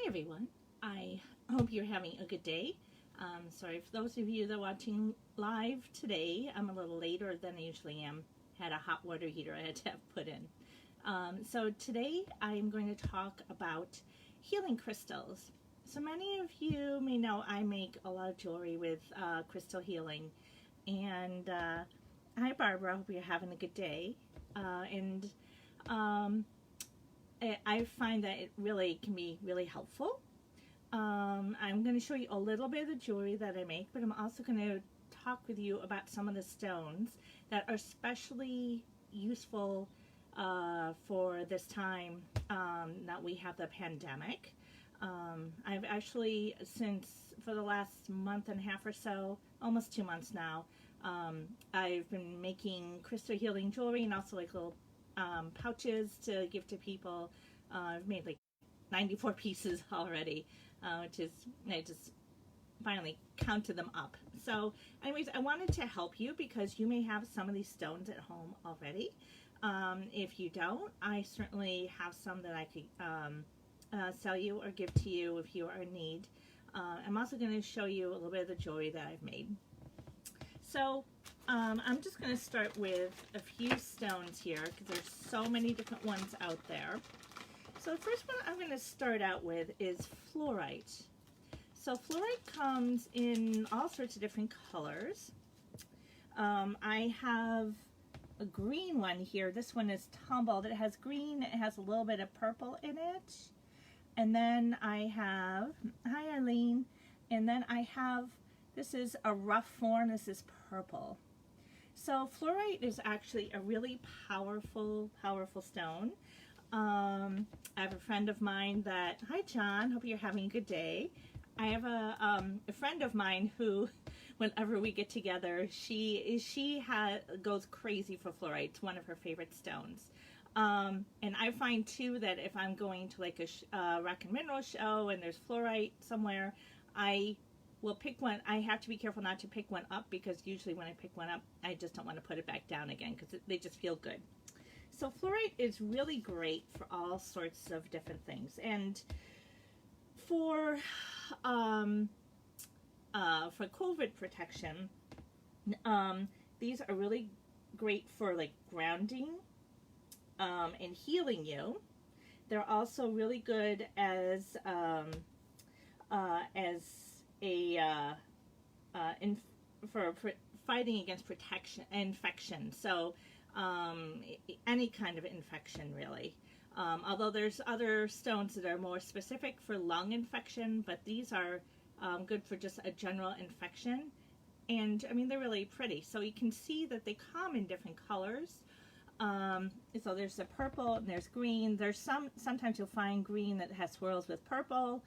everyone. I hope you're having a good day. Sorry for those of you that are watching live today. I'm a little later than I usually am. Had a hot water heater I had to have put in. So today I'm going to talk about healing crystals. So many of you may know I make a lot of jewelry with crystal healing. And hi Barbara, hope you're having a good day. I find that it really can be really helpful. I'm going to show you a little bit of the jewelry that I make, but I'm also going to talk with you about some of the stones that are especially useful for this time that we have the pandemic. I've actually, for the last month and a half or so, almost 2 months now, I've been making crystal healing jewelry and also like little pouches to give to people. I've made like 94 pieces already, which is, I just finally counted them up. So anyways, I wanted to help you because you may have some of these stones at home already. If you don't, I certainly have some that I could sell you or give to you if you are in need. I'm also going to show you a little bit of the jewelry that I've made. So I'm just going to start with a few stones here because there's so many different ones out there. So the first one I'm going to start out with is fluorite. So fluorite comes in all sorts of different colors. I have a green one here. This one is tumbled. It has green. It has a little bit of purple in it. And then I have, hi Eileen, and then I have, this is a rough form. This is purple. So fluorite is actually a really powerful stone. I have a friend of mine that, hi John, hope you're having a good day. I have a friend of mine who, whenever we get together, she goes crazy for fluorite. It's one of her favorite stones. And I find too that if I'm going to like a rock and mineral show and there's fluorite somewhere, I will pick one. I have to be careful not to pick one up because usually when I pick one up, I just don't want to put it back down again because they just feel good. So fluorite is really great for all sorts of different things. And for COVID protection, these are really great for like grounding and healing you. They're also really good as for fighting against infection. So any kind of infection really. Although there's other stones that are more specific for lung infection, but these are good for just a general infection. And I mean, they're really pretty. So you can see that they come in different colors. So there's the purple and there's green. There's sometimes you'll find green that has swirls with purple.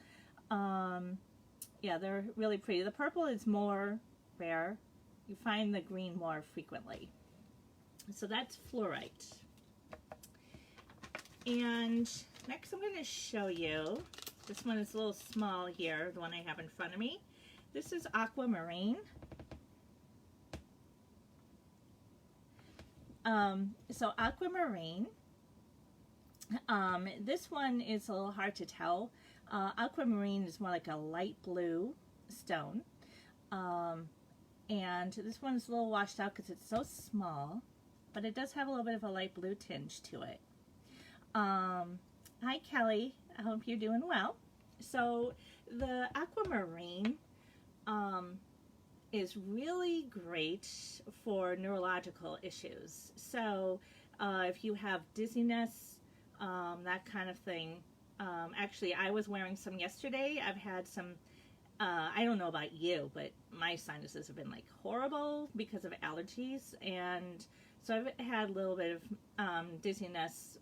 Yeah, they're really pretty. The purple is more rare. You find the green more frequently. So that's fluorite. And next I'm going to show you, this one is a little small here, the one I have in front of me. This is aquamarine. So aquamarine, this one is a little hard to tell. Aquamarine is more like a light blue stone. And this one's a little washed out because it's so small, but it does have a little bit of a light blue tinge to it. Hi Kelly, I hope you're doing well. So the aquamarine is really great for neurological issues. So if you have dizziness, that kind of thing. Actually, I was wearing some yesterday. I've had some, I don't know about you, but my sinuses have been like horrible because of allergies. And so I've had a little bit of dizziness.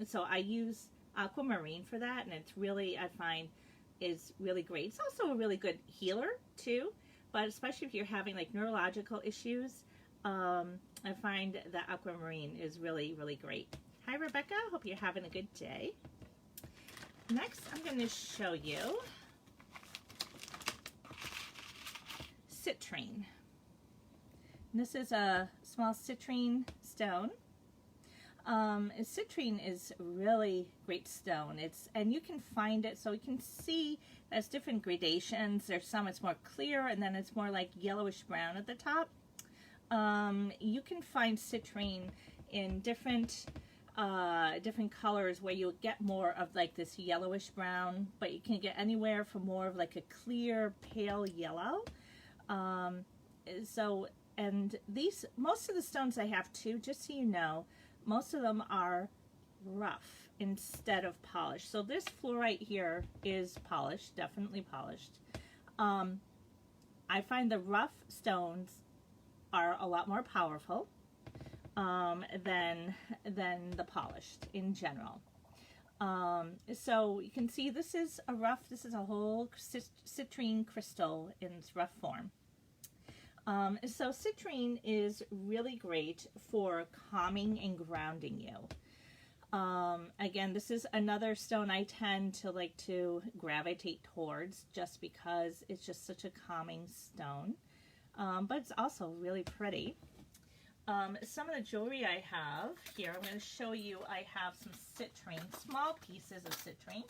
So I use aquamarine for that. And it's really, I find, is really great. It's also a really good healer too. But especially if you're having like neurological issues, I find that aquamarine is really, really great. Hi Rebecca, hope you're having a good day. Next, I'm going to show you citrine. And this is a small citrine stone. Citrine is really great stone. And you can find it, so you can see there's different gradations. There's some it's more clear, and then it's more like yellowish brown at the top. You can find citrine in different colors where you'll get more of like this yellowish brown, but you can get anywhere from more of like a clear pale yellow. And most of the stones I have too, just so you know, most of them are rough instead of polished. So this fluorite here is polished, definitely polished. I find the rough stones are a lot more powerful than the polished in general. So you can see this is a whole citrine crystal in its rough form. So citrine is really great for calming and grounding you. Again, this is another stone I tend to like to gravitate towards just because it's just such a calming stone. But it's also really pretty. Some of the jewelry I have here, I'm going to show you. I have some citrine, small pieces of citrine.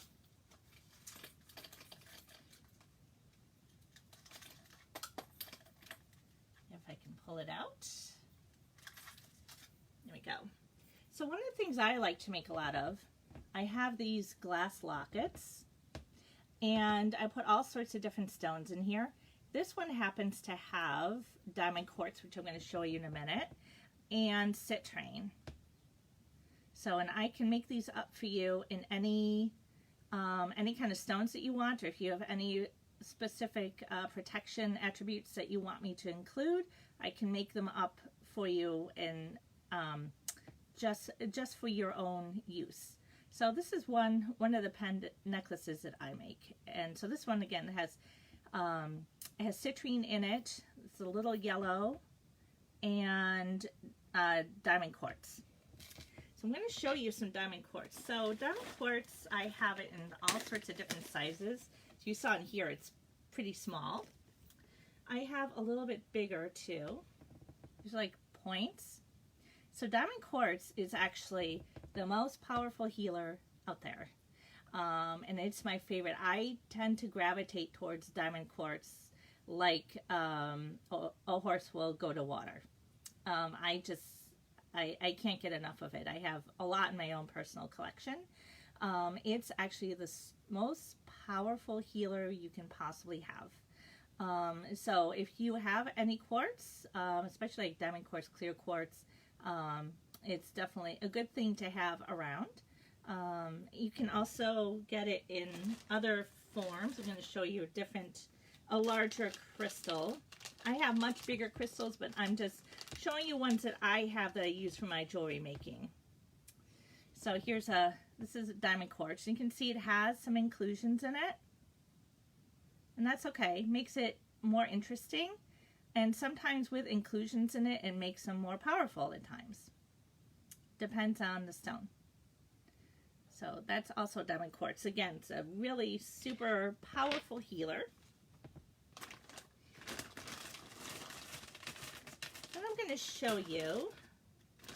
If I can pull it out. There we go. So one of the things I like to make a lot of, I have these glass lockets, and I put all sorts of different stones in here. This one happens to have diamond quartz, which I'm going to show you in a minute, and citrine. So, and I can make these up for you in any kind of stones that you want, or if you have any specific protection attributes that you want me to include, I can make them up for you in just for your own use. So this is one of the pendant necklaces that I make, and so this one again has it has citrine in it. It's a little yellow, and diamond quartz. So I'm going to show you some diamond quartz. So diamond quartz, I have it in all sorts of different sizes. So you saw in here, it's pretty small. I have a little bit bigger too. There's like points. So diamond quartz is actually the most powerful healer out there. And it's my favorite. I tend to gravitate towards diamond quartz like a horse will go to water. I can't get enough of it. I have a lot in my own personal collection. It's actually the most powerful healer you can possibly have. So if you have any quartz, especially like diamond quartz, clear quartz, it's definitely a good thing to have around. You can also get it in other forms. I'm going to show you a larger crystal. I have much bigger crystals, but I'm just showing you ones that I have that I use for my jewelry making. So this is a diamond quartz. You can see it has some inclusions in it, and that's okay. Makes it more interesting, and sometimes with inclusions in it, it makes them more powerful at times. Depends on the stone. So that's also diamond quartz. Again, it's a really super powerful healer. And I'm going to show you,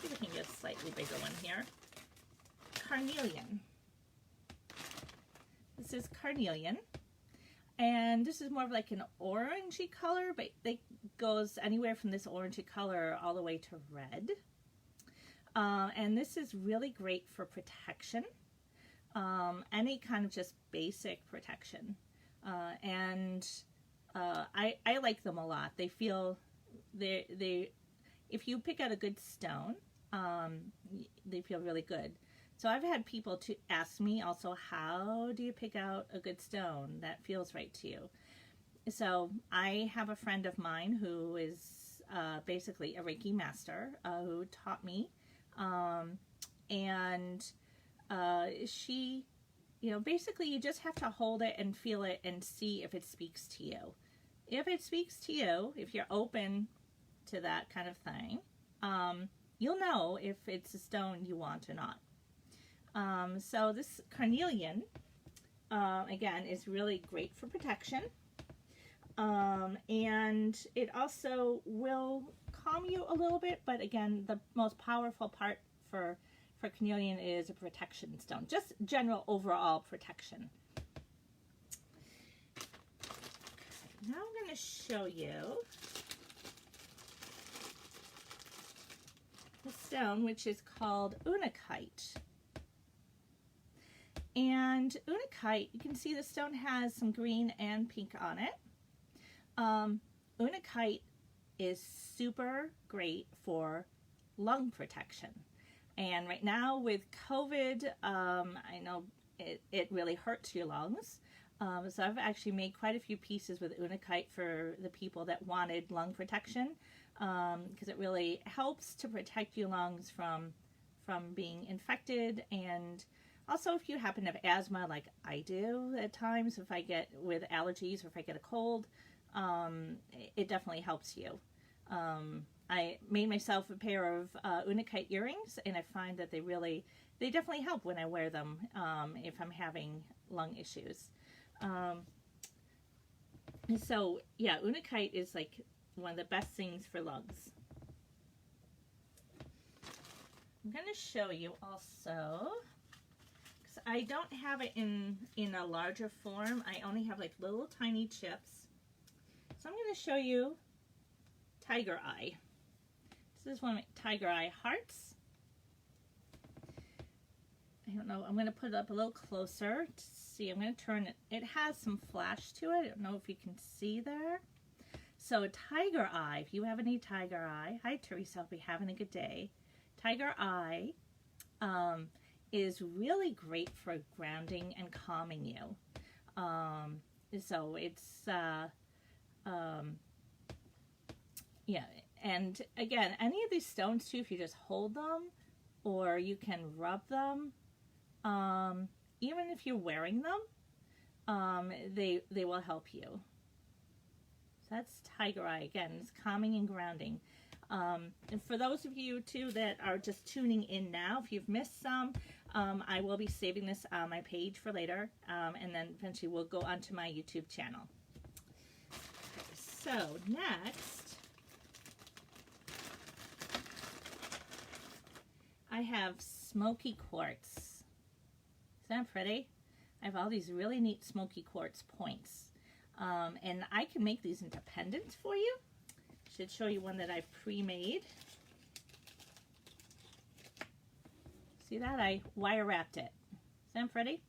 see if we can get a slightly bigger one here, carnelian. This is carnelian. And this is more of like an orangey color, but it goes anywhere from this orangey color all the way to red. And this is really great for protection. Any kind of just basic protection. I like them a lot. They feel, if you pick out a good stone, they feel really good. So I've had people to ask me also, how do you pick out a good stone that feels right to you? So I have a friend of mine who is basically a Reiki master who taught me. She, basically you just have to hold it and feel it and see if it speaks to you. If it speaks to you, if you're open to that kind of thing, you'll know if it's a stone you want or not. So this carnelian, again, is really great for protection. And it also will calm you a little bit, but again, the most powerful part for for carnelian is a protection stone, just general overall protection. Now I'm going to show you the stone, which is called unakite. And unakite, you can see the stone has some green and pink on it. Unakite is super great for lung protection. And right now with COVID, I know it really hurts your lungs. So I've actually made quite a few pieces with unakite for the people that wanted lung protection, because it really helps to protect your lungs from being infected. And also if you happen to have asthma like I do at times, if I get with allergies or if I get a cold, it definitely helps you. I made myself a pair of unakite earrings, and I find that they definitely help when I wear them if I'm having lung issues. So yeah, unakite is like one of the best things for lungs. I'm going to show you also, because I don't have it in a larger form. I only have like little tiny chips. So I'm going to show you tiger eye. This is one of my tiger eye hearts. I don't know, I'm going to put it up a little closer to see. I'm going to turn it. It has some flash to it. I don't know if you can see there. So tiger eye, if you have any tiger eye, hi Teresa, hope you're having a good day. Tiger eye is really great for grounding and calming you. So it's, yeah, and again, any of these stones too, if you just hold them or you can rub them, even if you're wearing them, they will help you. So that's tiger eye. Again, it's calming and grounding. And for those of you too that are just tuning in now, if you've missed some, I will be saving this on my page for later, and then eventually we'll go onto my YouTube channel. So next, I have smoky quartz. Isn't that pretty? I have all these really neat smoky quartz points. And I can make these into pendants for you. Should show you one that I've pre-made. See that? I wire wrapped it. Isn't that pretty?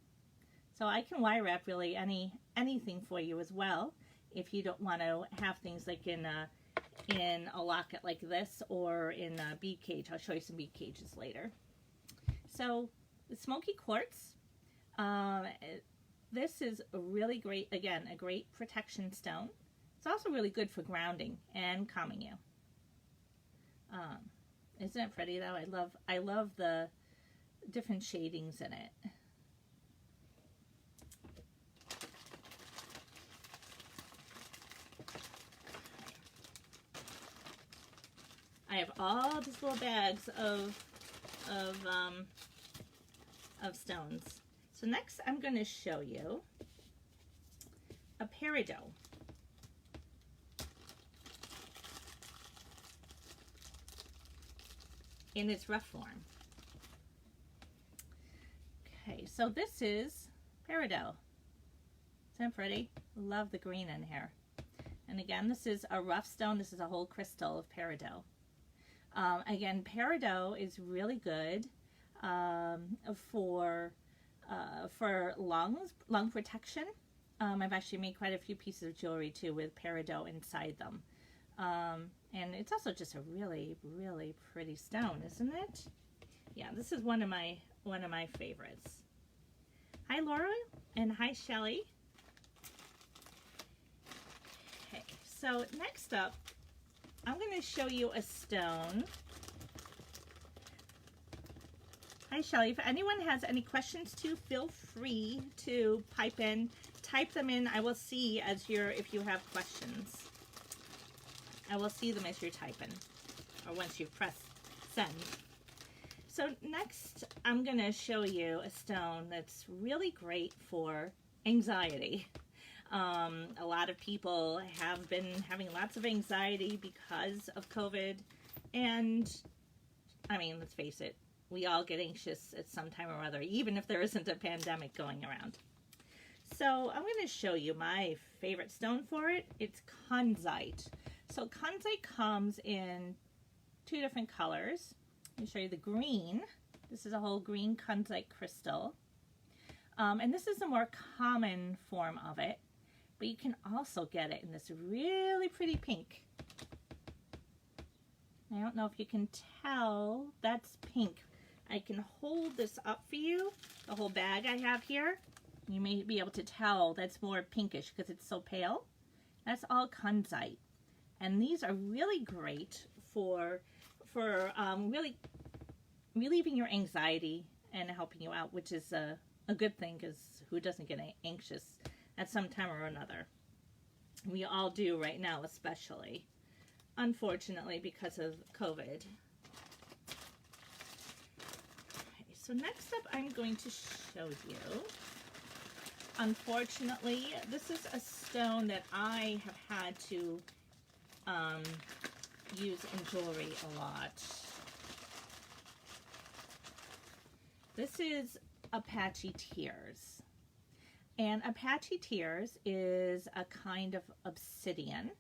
So I can wire wrap really anything for you as well, if you don't want to have things like in a locket like this or in a bead cage. I'll show you some bead cages later. So the smoky quartz, this is a really great, again, a great protection stone. It's also really good for grounding and calming you. Isn't it pretty though? I love the different shadings in it. I have all these little bags of stones. So next I'm going to show you a peridot. In its rough form. Okay, so this is peridot. Isn't that pretty? Love the green in here. And again, this is a rough stone. This is a whole crystal of peridot. Again, peridot is really good for lung protection. I've actually made quite a few pieces of jewelry too with peridot inside them. And it's also just a really, really pretty stone, isn't it? Yeah, this is one of my favorites. Hi Laura and hi Shelly. Okay, so next up, I'm going to show you a stone. Hi Shelly, if anyone has any questions too, feel free to type them in. I will see if you have questions. I will see them as you're typing, or once you've pressed send. So next, I'm going to show you a stone that's really great for anxiety. A lot of people have been having lots of anxiety because of COVID, and I mean, let's face it, we all get anxious at some time or other, even if there isn't a pandemic going around. So I'm going to show you my favorite stone for it. It's kunzite. So kunzite comes in 2 different colors. Let me show you the green. This is a whole green kunzite crystal. And this is the more common form of it, but you can also get it in this really pretty pink. I don't know if you can tell, that's pink. I can hold this up for you, the whole bag I have here. You may be able to tell that's more pinkish because it's so pale. That's all kunzite. And these are really great for really relieving your anxiety and helping you out, which is a good thing, because who doesn't get anxious at some time or another? We all do right now, especially, unfortunately, because of COVID. Okay, so next up, I'm going to show you, unfortunately, this is a stone that I have had to use in jewelry a lot. This is Apache Tears. And Apache Tears is a kind of obsidian,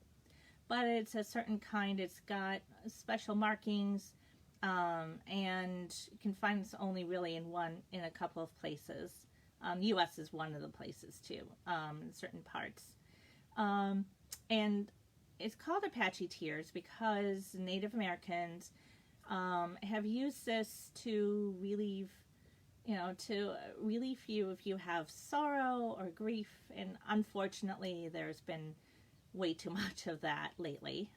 but it's a certain kind. It's got special markings, and you can find this only really in a couple of places. U.S. is one of the places too, in certain parts. And it's called Apache Tears because Native Americans have used this to relieve you if you have sorrow or grief, and unfortunately there's been way too much of that lately.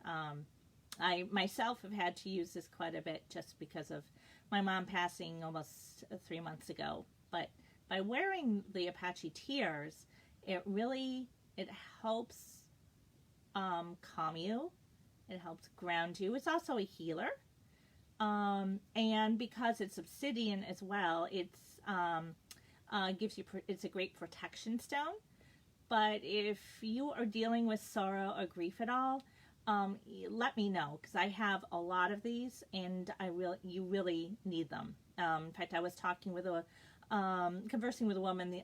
I myself have had to use this quite a bit just because of my mom passing almost 3 months ago, but by wearing the Apache Tears, it helps calm you, it helps ground you. It's also a healer. And because it's obsidian as well, it's it's a great protection stone. But if you are dealing with sorrow or grief at all, let me know, because I have a lot of these, and you really need them. In fact, I was conversing with a woman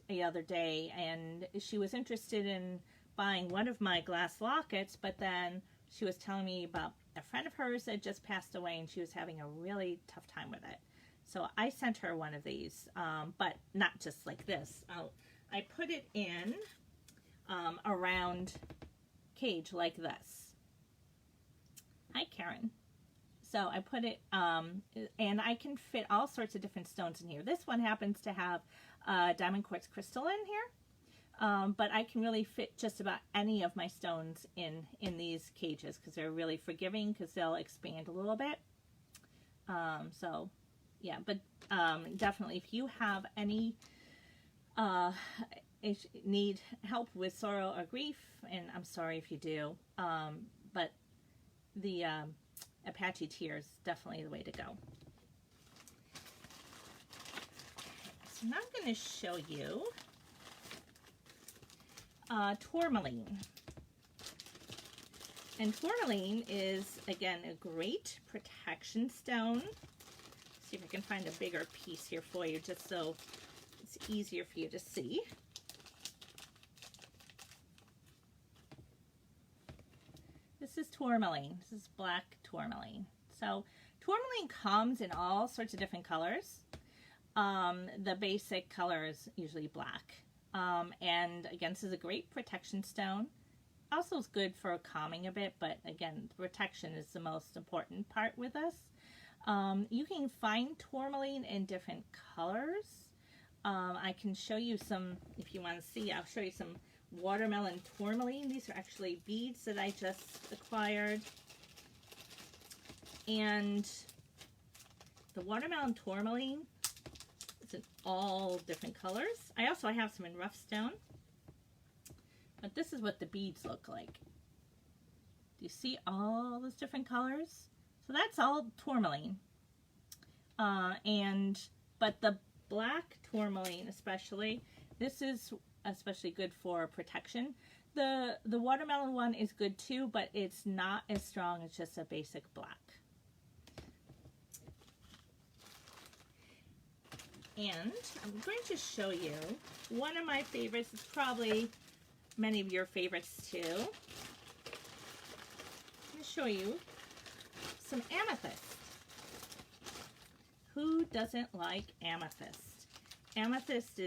the other day, and she was interested in buying one of my glass lockets, but then she was telling me about a friend of hers that just passed away, and she was having a really tough time with it. So I sent her one of these, but not just like this. I put it in a round cage like this. Hi, Karen. So I put it, and I can fit all sorts of different stones in here. This one happens to have diamond quartz crystal in here. But I can really fit just about any of my stones in these cages, because they're really forgiving, because they'll expand a little bit. So yeah, but definitely if you have any need help with sorrow or grief, and I'm sorry if you do, but the Apache Tears is definitely the way to go. So now I'm going to show you tourmaline. And tourmaline is, again, a great protection stone. See if I can find a bigger piece here for you, just so it's easier for you to see. This is tourmaline. This is black tourmaline. So tourmaline comes in all sorts of different colors. The basic color is usually black. And again, this is a great protection stone. Also is good for calming a bit, but again, protection is the most important part with this. You can find tourmaline in different colors. I can show you some, if you want to see, I'll show you some watermelon tourmaline. These are actually beads that I just acquired. And the watermelon tourmaline, it's in all different colors. I have some in rough stone. But this is what the beads look like. Do you see all those different colors? So that's all tourmaline. But the black tourmaline especially, this is especially good for protection. The watermelon one is good too, but it's not as strong as just a basic black. And I'm going to show you one of my favorites. It's probably many of your favorites too. I'm going to show you some amethyst. Who doesn't like amethyst? Amethyst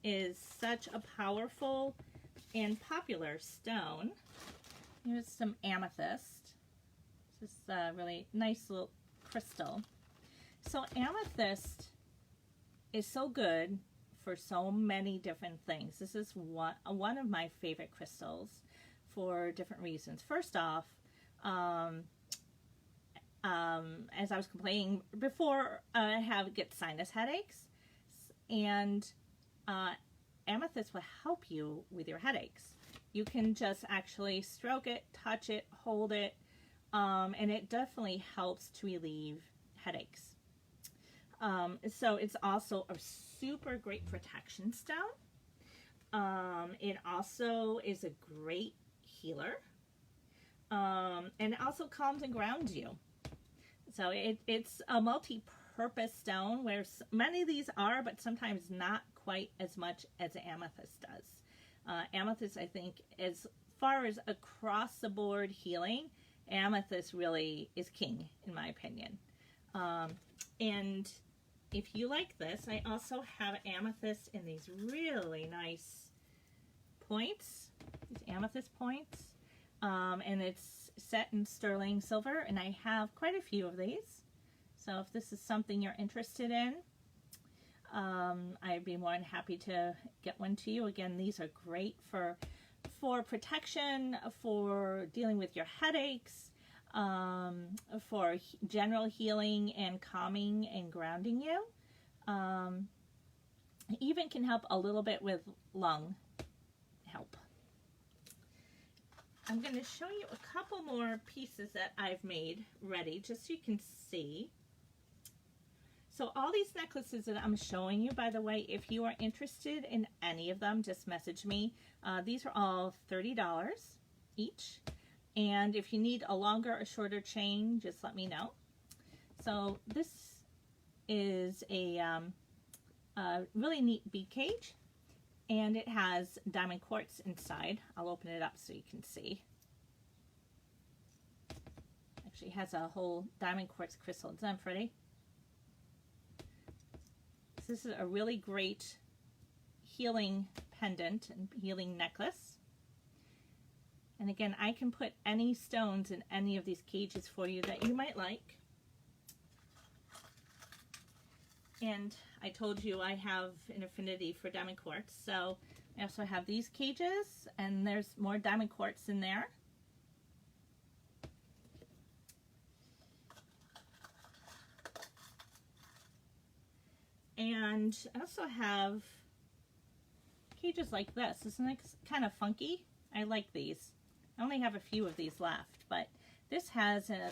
is such a powerful and popular stone. Here's some amethyst. This is a really nice little crystal. So amethyst is so good for so many different things. This is one of my favorite crystals for different reasons. First off, as I was complaining before, I get sinus headaches, and amethyst will help you with your headaches. You can just actually stroke it, touch it, hold it, and it definitely helps to relieve headaches. So it's also a super great protection stone. It also is a great healer, and it also calms and grounds you. So it's a multi-purpose stone, where many of these are, but sometimes not quite as much as amethyst does. Amethyst, I think, as far as across the board healing, amethyst really is king, in my opinion. And if you like this, I also have amethyst in these really nice points, these amethyst points, and it's set in sterling silver, and I have quite a few of these. So if this is something you're interested in, I'd be more than happy to get one to you. Again, these are great for protection, for dealing with your headaches, for general healing and calming and grounding you. Even can help a little bit with lung help. I'm going to show you a couple more pieces that I've made ready, just so you can see. So all these necklaces that I'm showing you, by the way, if you are interested in any of them, just message me. These are all $30 each. And if you need a longer or shorter chain, just let me know. So this is a really neat bead cage, and it has diamond quartz inside. I'll open it up so you can see. Actually, it has a whole diamond quartz crystal. Isn't that pretty? This is a really great healing pendant and healing necklace. And again, I can put any stones in any of these cages for you that you might like. And I told you I have an affinity for diamond quartz, so I also have these cages, and there's more diamond quartz in there. And I also have cages like this. Isn't it kind of funky? I like these. I only have a few of these left, but this has a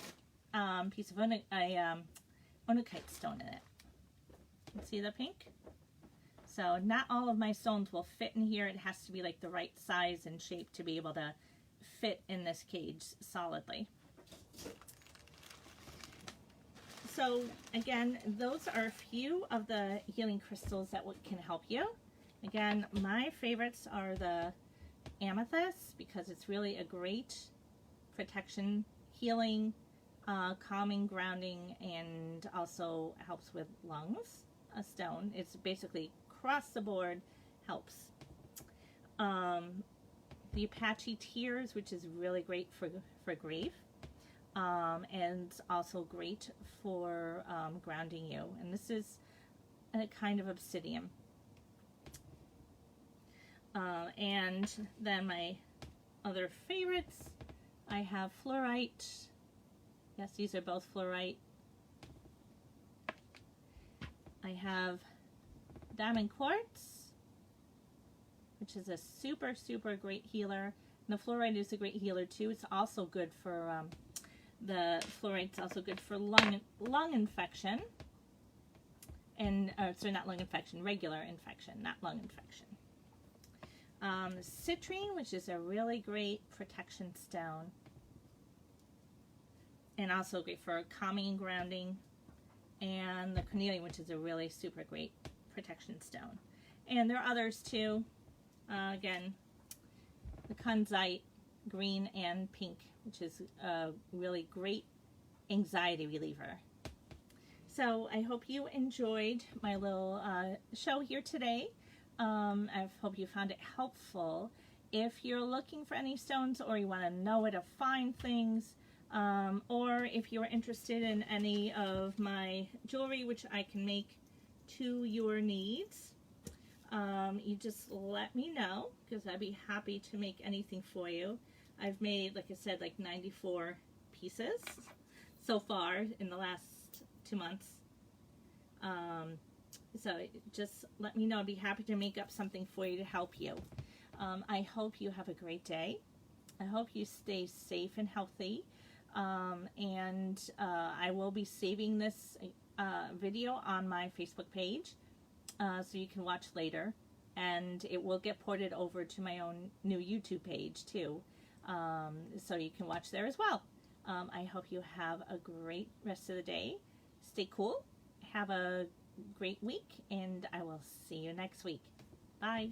piece of unakite stone in it. See the pink? So not all of my stones will fit in here. It has to be like the right size and shape to be able to fit in this cage solidly. So again, those are a few of the healing crystals that can help you. Again, my favorites are the amethyst, because it's really a great protection, healing, calming, grounding, and also helps with lungs. A stone. It's basically across the board helps. The Apache tears, which is really great for grief, and also great for grounding you. And this is a kind of obsidian. And then my other favorites, I have fluorite. Yes, these are both fluorite. I have diamond quartz, which is a super, super great healer. And the fluorite is a great healer too. It's also good for, the fluorite's also good for lung infection. And, sorry, not lung infection, regular infection, not lung infection. Citrine, which is a really great protection stone. And also great for calming and grounding. And the cornelian, which is a really super great protection stone. And there are others too. Again, the kunzite, green and pink, which is a really great anxiety reliever. So I hope you enjoyed my little show here today. I hope you found it helpful. If you're looking for any stones, or you want to know where to find things, or if you're interested in any of my jewelry, which I can make to your needs, you just let me know, because I'd be happy to make anything for you. I've made, like I said, like 94 pieces so far in the last 2 months. So just let me know. I'd be happy to make up something for you to help you. I hope you have a great day. I hope you stay safe and healthy. And I will be saving this video on my Facebook page, so you can watch later. And it will get ported over to my own new YouTube page too, so you can watch there as well. I hope you have a great rest of the day. Stay cool. Have a great week, and I will see you next week. Bye.